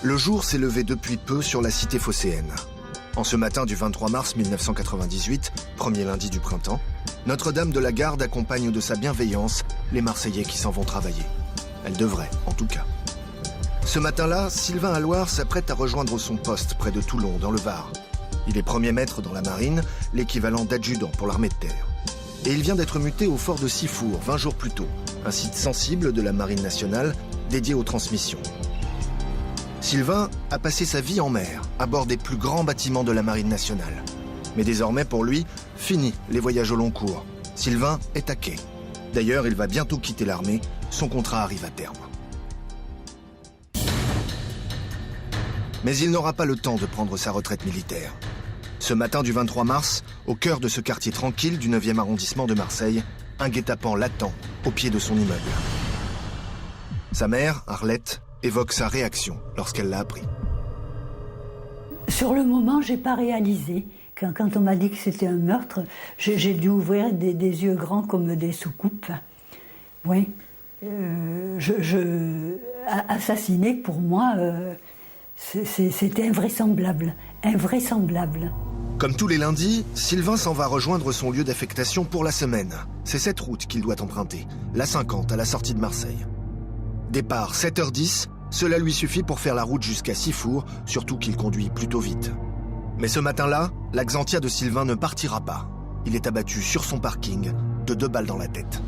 Le jour s'est levé depuis peu sur la cité phocéenne. En ce matin du 23 mars 1998, premier lundi du printemps, Notre-Dame de la Garde accompagne de sa bienveillance les Marseillais qui s'en vont travailler. Elle devrait, en tout cas. Ce matin-là, Sylvain Alloire s'apprête à rejoindre son poste près de Toulon, dans le Var. Il est premier maître dans la marine, l'équivalent d'adjudant pour l'armée de terre. Et il vient d'être muté au fort de Sifour, 20 jours plus tôt, un site sensible de la marine nationale dédié aux transmissions. Sylvain a passé sa vie en mer, à bord des plus grands bâtiments de la marine nationale. Mais désormais, pour lui, fini les voyages au long cours. Sylvain est à quai. D'ailleurs, il va bientôt quitter l'armée, son contrat arrive à terme. Mais il n'aura pas le temps de prendre sa retraite militaire. Ce matin du 23 mars, au cœur de ce quartier tranquille du 9e arrondissement de Marseille, un guet-apens l'attend au pied de son immeuble. Sa mère, Arlette, évoque sa réaction lorsqu'elle l'a appris. Sur le moment, j'ai pas réalisé. Quand on m'a dit que c'était un meurtre, j'ai dû ouvrir des yeux grands comme des soucoupes. Oui. Assassiner, pour moi, c'était invraisemblable. Invraisemblable. Comme tous les lundis, Sylvain s'en va rejoindre son lieu d'affectation pour la semaine. C'est cette route qu'il doit emprunter, la 50 à la sortie de Marseille. Départ 7h10, cela lui suffit pour faire la route jusqu'à Sifour, surtout qu'il conduit plutôt vite. Mais ce matin-là, la Xantia de Sylvain ne partira pas. Il est abattu sur son parking de 2 balles dans la tête.